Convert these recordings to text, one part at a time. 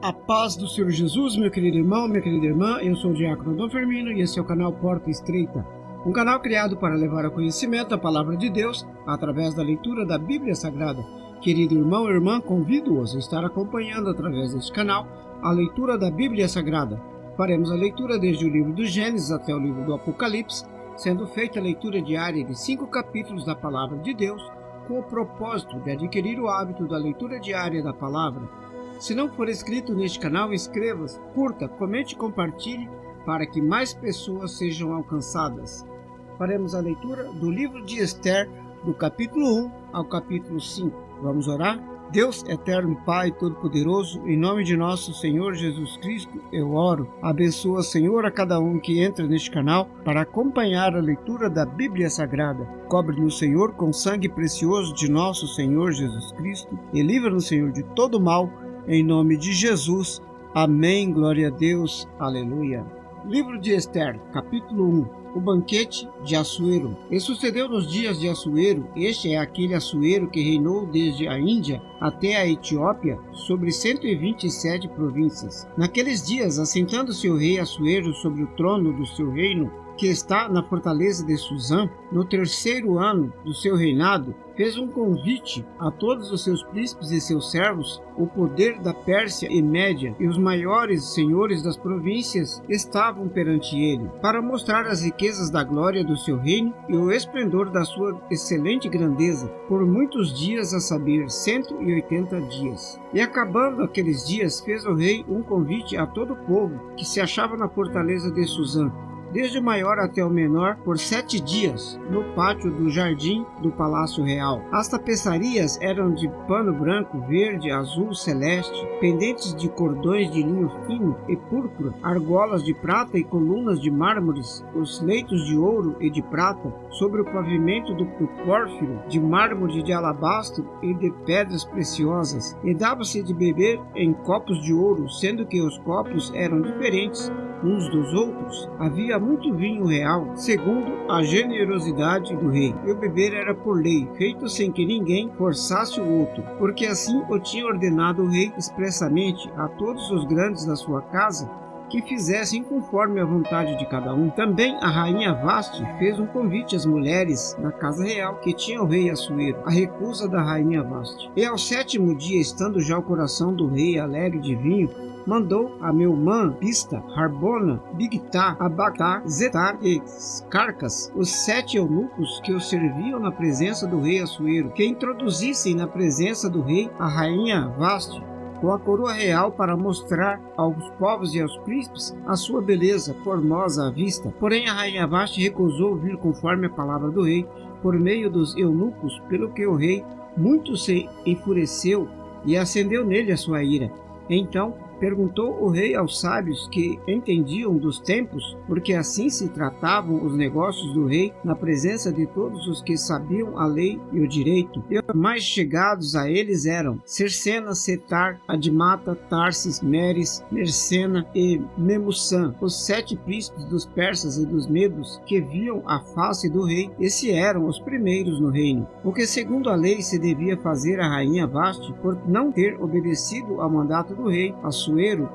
A paz do Senhor Jesus, meu querido irmão, minha querida irmã, eu sou o Diácono Dom Firmino e esse é o canal Porta Estreita, um canal criado para levar ao conhecimento a Palavra de Deus através da leitura da Bíblia Sagrada. Querido irmão e irmã, convido-os a estar acompanhando através deste canal a leitura da Bíblia Sagrada. Faremos a leitura desde o livro do Gênesis até o livro do Apocalipse, sendo feita a leitura diária de 5 capítulos da Palavra de Deus, com o propósito de adquirir o hábito da leitura diária da Palavra. Se não for inscrito neste canal, inscreva-se, curta, comente e compartilhe para que mais pessoas sejam alcançadas. Faremos a leitura do livro de Esther, do capítulo 1 ao capítulo 5. Vamos orar? Deus eterno, Pai Todo-Poderoso, em nome de nosso Senhor Jesus Cristo, eu oro. Abençoa, Senhor, a cada um que entra neste canal para acompanhar a leitura da Bíblia Sagrada. Cobre-nos, Senhor, com sangue precioso de nosso Senhor Jesus Cristo e livra-nos, Senhor, de todo mal. Em nome de Jesus, amém, glória a Deus, aleluia. Livro de Esther, capítulo 1, o banquete de Assuero. E sucedeu nos dias de Assuero, este é aquele Assuero que reinou desde a Índia até a Etiópia, sobre 127 províncias. Naqueles dias, assentando-se o rei Assuero sobre o trono do seu reino, que está na fortaleza de Suzã, no 3º ano do seu reinado, fez um convite a todos os seus príncipes e seus servos. O poder da Pérsia e Média e os maiores senhores das províncias estavam perante ele, para mostrar as riquezas da glória do seu reino e o esplendor da sua excelente grandeza, por muitos dias, a saber, 180 dias. E acabando aqueles dias, fez o rei um convite a todo o povo que se achava na fortaleza de Suzã, desde o maior até o menor, por 7 dias, no pátio do jardim do Palácio Real. As tapeçarias eram de pano branco, verde, azul, celeste, pendentes de cordões de linho fino e púrpura, argolas de prata e colunas de mármores, os leitos de ouro e de prata, sobre o pavimento do pórfiro, de mármore de alabastro e de pedras preciosas. E dava-se de beber em copos de ouro, sendo que os copos eram diferentes uns dos outros. Havia muito vinho real, segundo a generosidade do rei, e o beber era por lei, feito sem que ninguém forçasse o outro, porque assim o tinha ordenado o rei expressamente a todos os grandes da sua casa, que fizessem conforme a vontade de cada um. Também a rainha Vasti fez um convite às mulheres da casa real que tinha o rei Assuero, a recusa da rainha Vasti. E ao 7º dia, estando já o coração do rei alegre de vinho, mandou a Meumã, Pista, Harbona, Bigtá, Abagtá, Zetar e Carcas, os 7 eunucos que o serviam na presença do rei Assuero, que introduzissem na presença do rei a rainha Vasti, com a coroa real, para mostrar aos povos e aos príncipes a sua beleza, formosa à vista. Porém a rainha Vasti recusou vir conforme a palavra do rei, por meio dos eunucos, pelo que o rei muito se enfureceu e acendeu nele a sua ira. Então perguntou o rei aos sábios que entendiam dos tempos, porque assim se tratavam os negócios do rei na presença de todos os que sabiam a lei e o direito. E os mais chegados a eles eram Cercena, Setar, Admata, Tarsis, Meres, Mersena e Memuçã, os 7 príncipes dos persas e dos medos que viam a face do rei. Esses eram os primeiros no reino, o que segundo a lei se devia fazer a rainha Vasti, por não ter obedecido ao mandato do rei Assuero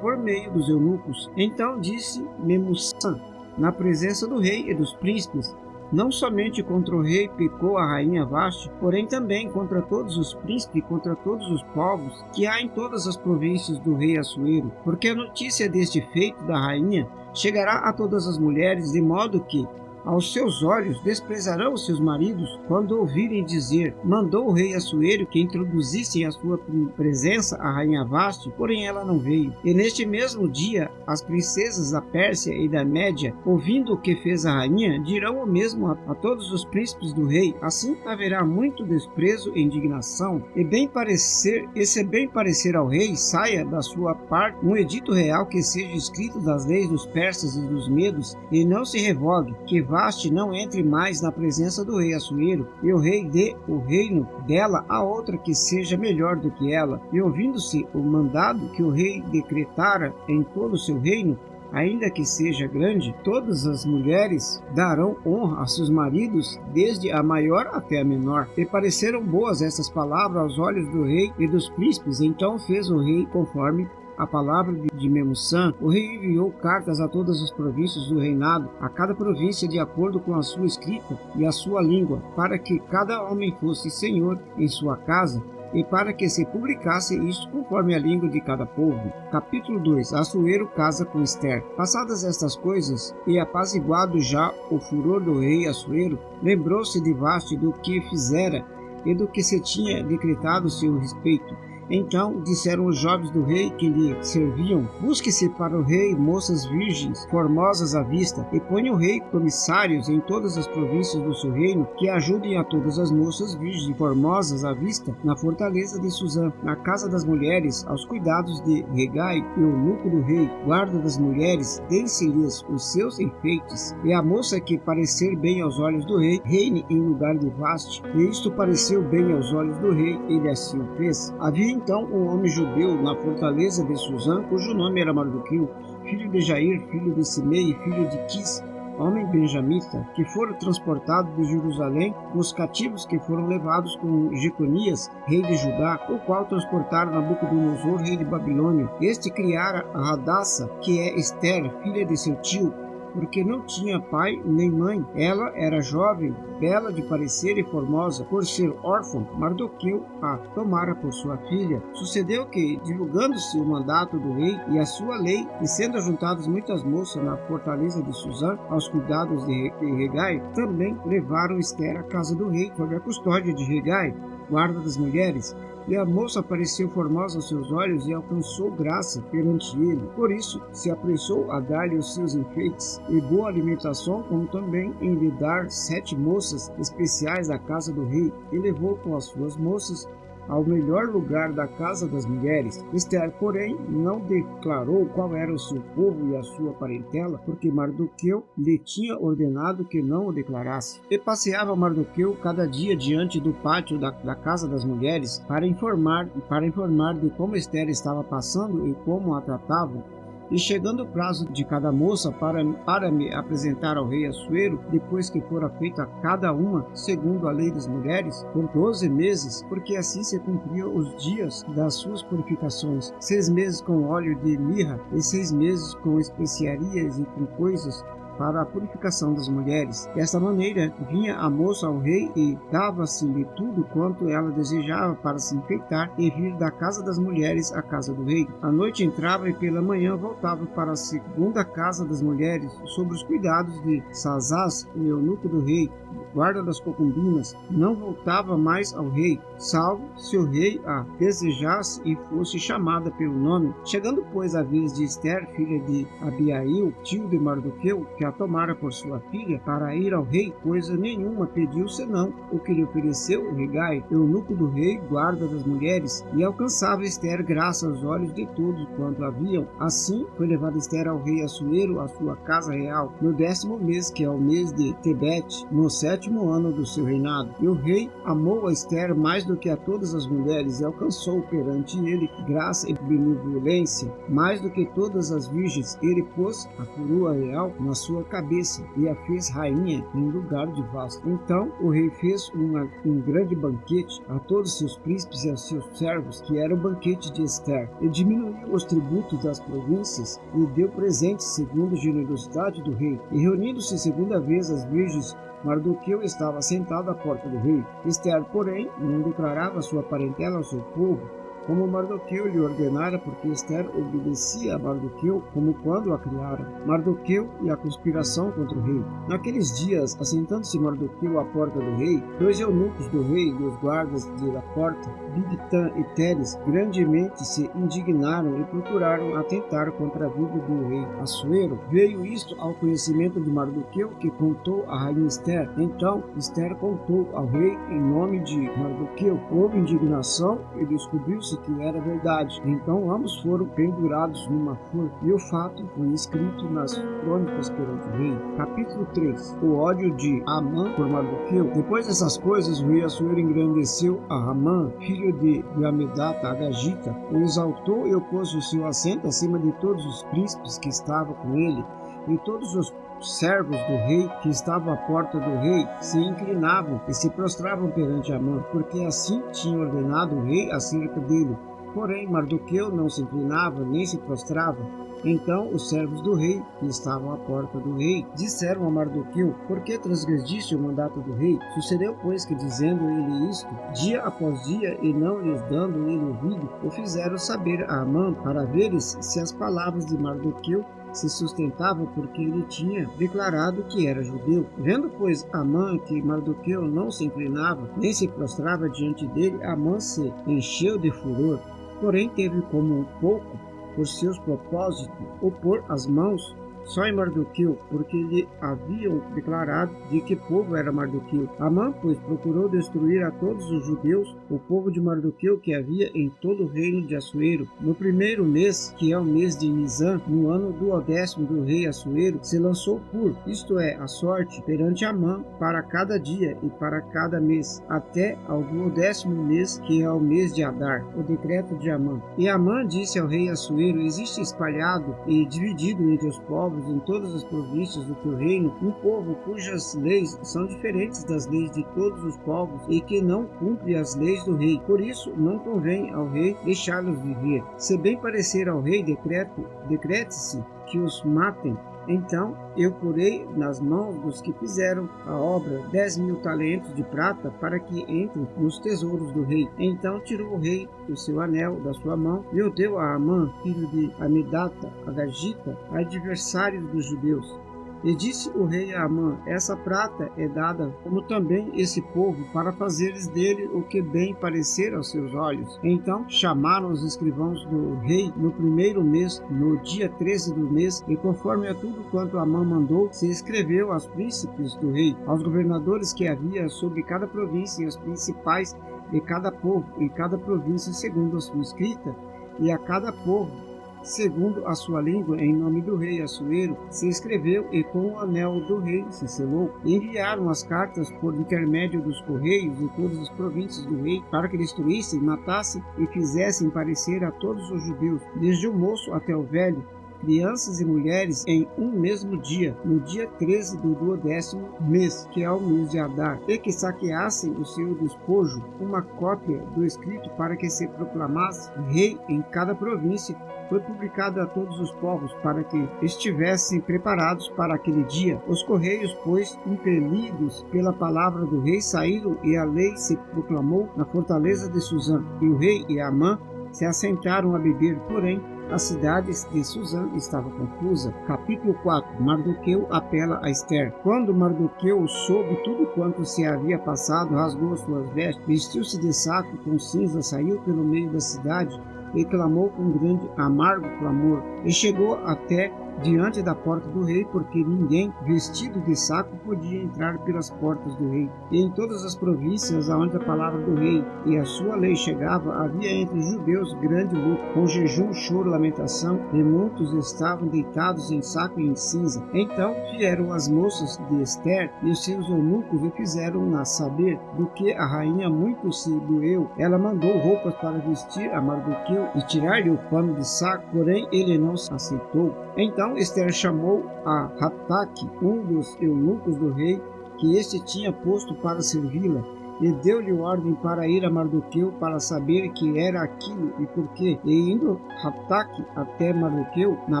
por meio dos eunucos. Então disse Memuçã, na presença do rei e dos príncipes: não somente contra o rei pecou a rainha Vasti, porém também contra todos os príncipes e contra todos os povos que há em todas as províncias do rei Assuero, porque a notícia deste feito da rainha chegará a todas as mulheres, de modo que aos seus olhos desprezarão os seus maridos quando ouvirem dizer: mandou o rei Assuero que introduzissem à sua presença a rainha Vasti, porém ela não veio. E neste mesmo dia as princesas da Pérsia e da Média, ouvindo o que fez a rainha, dirão o mesmo a todos os príncipes do rei. Assim haverá muito desprezo e indignação, e se bem parecer ao rei, saia da sua parte um edito real que seja escrito das leis dos persas e dos medos, e não se revogue, que Vasti não entre mais na presença do rei Assuero, e o rei dê o reino dela a outra que seja melhor do que ela. E ouvindo-se o mandado que o rei decretara em todo o seu reino, ainda que seja grande, todas as mulheres darão honra a seus maridos, desde a maior até a menor. E pareceram boas estas palavras aos olhos do rei e dos príncipes. Então fez o rei conforme a palavra de Memuçã, o rei enviou cartas a todas as províncias do reinado, a cada província de acordo com a sua escrita e a sua língua, para que cada homem fosse senhor em sua casa, e para que se publicasse isto conforme a língua de cada povo. Capítulo 2. Assuero casa com Ester. Passadas estas coisas, e apaziguado já o furor do rei Assuero, lembrou-se de Vaste do que fizera e do que se tinha decretado seu respeito. Então disseram os jovens do rei que lhe serviam: busque-se para o rei moças virgens, formosas à vista, e ponha o rei comissários em todas as províncias do seu reino, que ajudem a todas as moças virgens formosas à vista, na fortaleza de Suzã, na casa das mulheres, aos cuidados de Hegai, eunuco do rei, guarda das mulheres, deem-se-lhes os seus enfeites, e a moça que parecer bem aos olhos do rei, reine em lugar de Vaste. E isto pareceu bem aos olhos do rei, ele assim o fez. Havia então um homem judeu na fortaleza de Suzã, cujo nome era Mardoqueu, filho de Jair, filho de Simei, filho de Quis, homem benjamita, que fora transportado de Jerusalém com os cativos que foram levados com Jeconias, rei de Judá, o qual transportaram Nabucodonosor, rei de Babilônia. Este criara a Hadassa, que é Ester, filha de seu tio, porque não tinha pai nem mãe. Ela era jovem, bela de parecer e formosa. Por ser órfã, Mardoqueu a tomara por sua filha. Sucedeu que, divulgando-se o mandato do rei e a sua lei, e sendo juntadas muitas moças na fortaleza de Suzã, aos cuidados de Hegai, também levaram Ester à casa do rei, sob a custódia de Hegai, guarda das mulheres. E a moça pareceu formosa aos seus olhos e alcançou graça perante ele. Por isso, se apressou a dar-lhe os seus enfeites e boa alimentação, como também em lhe dar 7 moças especiais da casa do rei, e levou com as suas moças ao melhor lugar da casa das mulheres. Ester, porém, não declarou qual era o seu povo e a sua parentela, porque Mardoqueu lhe tinha ordenado que não o declarasse. E passeava Mardoqueu cada dia diante do pátio da casa das mulheres para informar de como Ester estava passando e como a tratavam. E chegando o prazo de cada moça para me apresentar ao rei Assuero, depois que fora feita cada uma, segundo a lei das mulheres, por 12 meses, porque assim se cumpriam os dias das suas purificações, 6 meses com óleo de mirra, e 6 meses com especiarias e com coisas para a purificação das mulheres. Desta maneira, vinha a moça ao rei e dava-se-lhe tudo quanto ela desejava para se enfeitar e vir da casa das mulheres à casa do rei. À noite entrava e pela manhã voltava para a segunda casa das mulheres, sob os cuidados de Sazaz, o eunuco do rei, guarda das concubinas. Não voltava mais ao rei, salvo se o rei a desejasse e fosse chamada pelo nome. Chegando, pois, a vez de Ester, filha de Abiail, tio de Mardoqueu, que a tomara por sua filha, para ir ao rei, coisa nenhuma pediu senão o que lhe ofereceu o Hegai, eunuco do rei, guarda das mulheres, e alcançava Ester graça aos olhos de todos quanto haviam. Assim foi levada Ester ao rei Assuero, à sua casa real, no 10º mês, que é o mês de Tebete, no 7º ano do seu reinado. E o rei amou a Ester mais do que a todas as mulheres, e alcançou perante ele graça e benevolência, mais do que todas as virgens. Ele pôs a coroa real na sua cabeça e a fez rainha em lugar de Vaste. Então o rei fez um grande banquete a todos seus príncipes e a seus servos, que era o banquete de Ester, e diminuiu os tributos das províncias e deu presentes segundo a generosidade do rei. E reunindo-se segunda vez as virgens, Mardoqueu estava sentado à porta do rei. Ester, porém, não declarava sua parentela ao seu povo, como Mardoqueu lhe ordenara, porque Ester obedecia a Mardoqueu como quando a criara. Mardoqueu e a conspiração contra o rei. Naqueles dias, assentando-se Mardoqueu à porta do rei, 2 eunucos do rei e os guardas da porta, Bigtã e Teres, grandemente se indignaram e procuraram atentar contra a vida do rei Assuero. Veio isto ao conhecimento de Mardoqueu, que contou a rainha Ester. Então Ester contou ao rei em nome de Mardoqueu. Houve indignação e descobriu-se que era verdade. Então ambos foram pendurados numa forca, e o fato foi escrito nas crônicas perante o rei. Capítulo 3. O ódio de Amã por Mardoqueu. Depois dessas coisas, o rei Assuero engrandeceu a Amã, filho de Amedata, Agagita, o exaltou e o pôs o seu assento acima de todos os príncipes que estavam com ele, e todos os servos do rei que estavam à porta do rei se inclinavam e se prostravam perante Amã, porque assim tinha ordenado o rei acerca dele. Porém, Mardoqueu não se inclinava nem se prostrava. Então os servos do rei, que estavam à porta do rei, disseram a Mardoqueu: por que transgrediste o mandato do rei? Sucedeu, pois, que dizendo ele isto, dia após dia, e não lhes dando ele ouvido, o fizeram saber a Amã, para veres se as palavras de Mardoqueu se sustentavam, porque ele tinha declarado que era judeu. Vendo, pois, Amã que Mardoqueu não se inclinava, nem se prostrava diante dele, Amã se encheu de furor. Porém, teve como um pouco, por seus propósitos, ou pôr as mãos só em Mardoqueu, porque lhe haviam declarado de que povo era Mardoqueu. Amã, pois, procurou destruir a todos os judeus, o povo de Mardoqueu que havia em todo o reino de Assuero. No primeiro mês, que é o mês de Nisan, no ano 12º do rei Assuero, se lançou isto é, a sorte, perante Amã, para cada dia e para cada mês, até ao 12º mês, que é o mês de Adar, o decreto de Amã. E Amã disse ao rei Assuero: existe espalhado e dividido entre os povos em todas as províncias do teu reino um povo cujas leis são diferentes das leis de todos os povos e que não cumpre as leis do rei. Por isso não convém ao rei deixá-los viver. Se bem parecer ao rei, decrete-se que os matem. Então eu porei nas mãos dos que fizeram a obra 10.000 talentos de prata, para que entrem nos tesouros do rei. Então tirou o rei o seu anel da sua mão e o deu a Amã, filho de Amedata, Agagita, adversário dos judeus. E disse o rei a Amã: essa prata é dada, como também esse povo, para fazeres dele o que bem parecer aos seus olhos. Então chamaram os escrivãos do rei no primeiro mês, no dia 13 do mês, e conforme a tudo quanto Amã mandou, se escreveu aos príncipes do rei, aos governadores que havia sobre cada província, e aos principais de cada povo e cada província segundo a sua escrita, e a cada povo segundo a sua língua, em nome do rei Assuero, se escreveu, e com o anel do rei se selou. Enviaram as cartas por intermédio dos correios de todas as províncias do rei, para que destruíssem, matassem e fizessem parecer a todos os judeus, desde o moço até o velho, crianças e mulheres, em um mesmo dia, no dia 13 do 12º mês, que é o mês de Adar, e que saqueassem o seu despojo, uma cópia do escrito, para que se proclamasse rei em cada província. Foi publicado a todos os povos, para que estivessem preparados para aquele dia. Os correios, pois, impelidos pela palavra do rei, saíram, e a lei se proclamou na fortaleza de Suzã. E o rei e Amã se assentaram a beber, porém a cidade de Suzã estava confusa. Capítulo 4. Mardoqueu apela a Ester. Quando Mardoqueu soube tudo quanto se havia passado, rasgou suas vestes, vestiu-se de saco com cinza, saiu pelo meio da cidade e clamou com grande amargo clamor, e chegou até diante da porta do rei, porque ninguém vestido de saco podia entrar pelas portas do rei. E em todas as províncias aonde a palavra do rei e a sua lei chegava, havia entre os judeus grande luto, com jejum, choro, lamentação, e muitos estavam deitados em saco e em cinza. Então vieram as moças de Ester e os seus eunucos e fizeram-na saber do que a rainha muito se doeu. Ela mandou roupas para vestir a Mardoqueu e tirar-lhe o pano de saco, porém ele não se aceitou. Então Ester chamou a Hataque, um dos eunucos do rei, que este tinha posto para servi-la, e deu-lhe ordem para ir a Mardoqueu para saber que era aquilo e por quê. E indo Hataque até Mardoqueu, na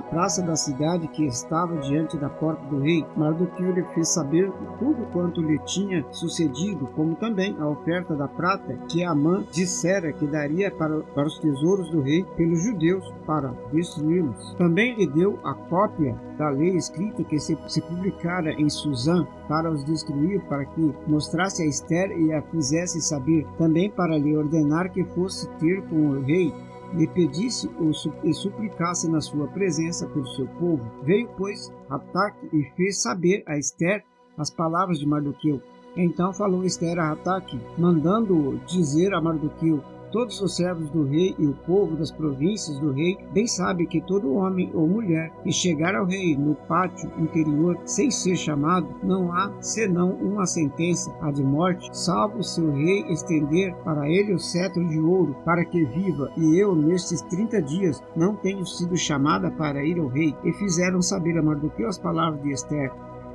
praça da cidade que estava diante da porta do rei, Mardoqueu lhe fez saber tudo quanto lhe tinha sucedido, como também a oferta da prata que Amã dissera que daria para os tesouros do rei pelos judeus, para destruí-los. Também lhe deu a cópia da lei escrita que se publicara em Suzã, para os destruir, para que mostrasse a Ester e a fizesse saber, também para lhe ordenar que fosse ter com o rei, lhe pedisse e suplicasse na sua presença pelo seu povo. Veio, pois, Hataque e fez saber a Ester as palavras de Mardoqueu. Então falou Ester a Hataque, mandando-o dizer a Mardoqueu: todos os servos do rei e o povo das províncias do rei bem sabe que todo homem ou mulher que chegar ao rei no pátio interior sem ser chamado, não há senão uma sentença, a de morte, salvo se o rei estender para ele o cetro de ouro, para que viva. E eu, nestes 30 dias, não tenho sido chamada para ir ao rei. E fizeram saber a Mardoqueu as palavras de Ester.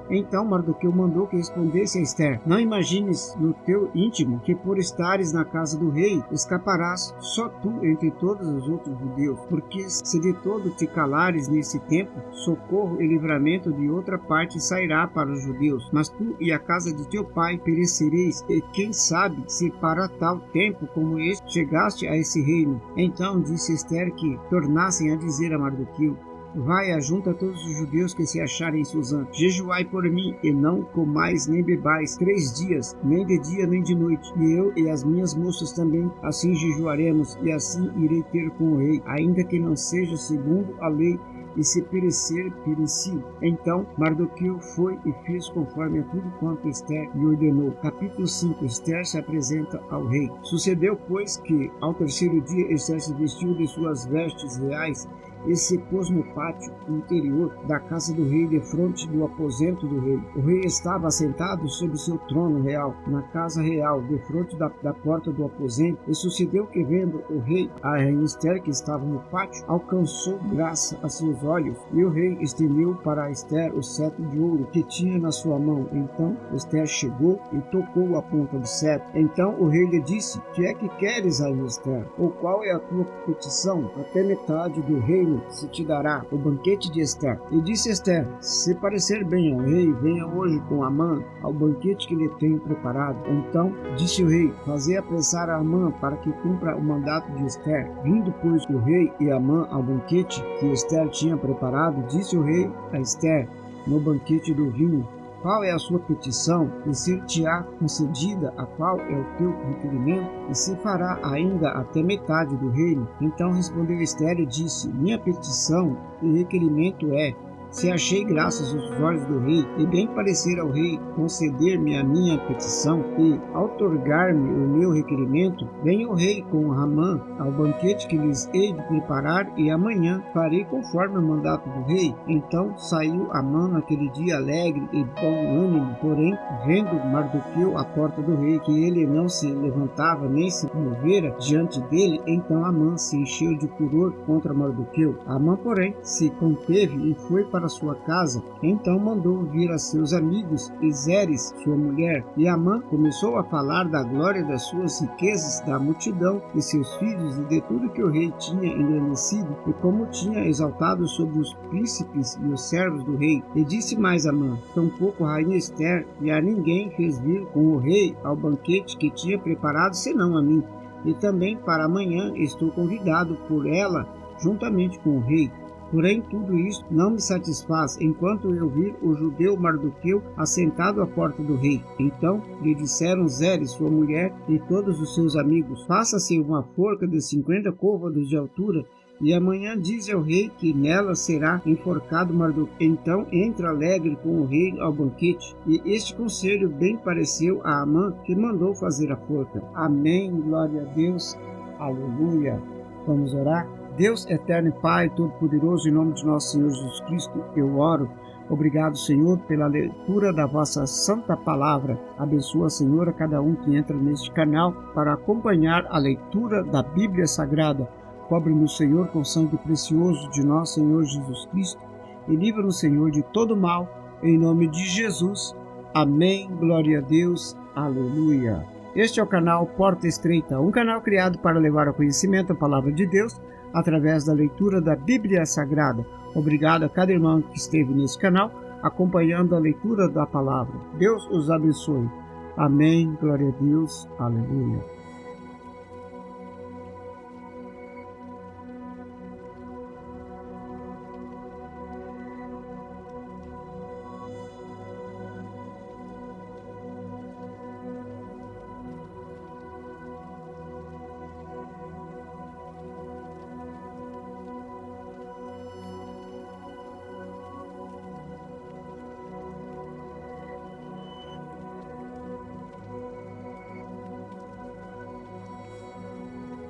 Então Mardoqueu mandou que respondesse a Ester: Não imagines no teu íntimo que por estares na casa do rei escaparás só tu entre todos os outros judeus, porque se de todo te calares nesse tempo, socorro e livramento de outra parte sairá para os judeus, mas tu e a casa de teu pai perecereis, e quem sabe se para tal tempo como este chegaste a esse reino. Então disse Ester que tornassem a dizer a Mardoqueu: Vai, ajunta todos os judeus que se acharem em Susã. Jejuai por mim, e não comais nem bebais 3 dias, nem de dia nem de noite. E eu e as minhas moças também assim jejuaremos, e assim irei ter com o rei, ainda que não seja segundo a lei, e se perecer, pereci. Então Mardoqueu foi e fez conforme a tudo quanto Ester lhe ordenou. Capítulo 5. Ester se apresenta ao rei. Sucedeu, pois, que ao 3º dia Ester se vestiu de suas vestes reais e se pôs no pátio interior da casa do rei, defronte do aposento do rei. O rei estava assentado sobre seu trono real, na casa real, defronte da porta do aposento. E sucedeu que, vendo o rei a rainha Ester, que estava no pátio, alcançou graça a seus olhos, e o rei estendeu para Ester o cetro de ouro que tinha na sua mão. Então Ester chegou e tocou a ponta do cetro. Então o rei lhe disse: Que é que queres, rainha Ester? Ou qual é a tua petição? Até metade do reino se te dará. O banquete de Ester. E disse Ester: Se parecer bem ao rei, venha hoje com Amã ao banquete que lhe tenho preparado. Então disse o rei: Fazei apressar a Amã para que cumpra o mandato de Ester. Vindo, pois, o rei e Amã ao banquete que Ester tinha preparado, disse o rei a Ester no banquete do vinho: Qual é a sua petição, e ser-te-á concedida? A qual é o teu requerimento? E se fará ainda até metade do reino? Então respondeu Ester e disse: Minha petição e requerimento é: se achei graças aos olhos do rei, e bem parecer ao rei conceder-me a minha petição e outorgar-me o meu requerimento, venha o rei com Amã ao banquete que lhes hei de preparar, e amanhã farei conforme o mandato do rei. Então saiu Amã naquele dia alegre e bom ânimo, porém, vendo Mardoqueu à porta do rei, que ele não se levantava nem se movera diante dele, então Amã se encheu de furor contra Mardoqueu. Amã, porém, se conteve e foi para sua casa. Então mandou vir a seus amigos e Zeres, sua mulher, e Amã começou a falar da glória das suas riquezas, da multidão de seus filhos e de tudo que o rei tinha engrandecido, e como tinha exaltado sobre os príncipes e os servos do rei. E disse mais Amã: Tampouco a rainha Ester e a ninguém fez vir com o rei ao banquete que tinha preparado, senão a mim. E também para amanhã estou convidado por ela juntamente com o rei. Porém, tudo isto não me satisfaz, enquanto eu vir o judeu Mardoqueu assentado à porta do rei. Então lhe disseram Zeres, sua mulher, e todos os seus amigos: Faça-se uma forca de 50 côvados de altura, e amanhã diz ao rei que nela será enforcado Mardoqueu. Então entra alegre com o rei ao banquete. E este conselho bem pareceu a Amã, que mandou fazer a forca. Amém, glória a Deus, aleluia. Vamos orar? Deus eterno e Pai Todo-Poderoso, em nome de nosso Senhor Jesus Cristo, eu oro. Obrigado, Senhor, pela leitura da vossa santa palavra. Abençoa, Senhor, a cada um que entra neste canal para acompanhar a leitura da Bíblia Sagrada. Cobre-nos, Senhor, com o sangue precioso de nosso Senhor Jesus Cristo e livra-nos, Senhor, de todo mal, em nome de Jesus. Amém. Glória a Deus. Aleluia. Este é o canal Porta Estreita, um canal criado para levar ao conhecimento a palavra de Deus através da leitura da Bíblia Sagrada. Obrigado a cada irmão que esteve nesse canal acompanhando a leitura da palavra. Deus os abençoe. Amém. Glória a Deus. Aleluia.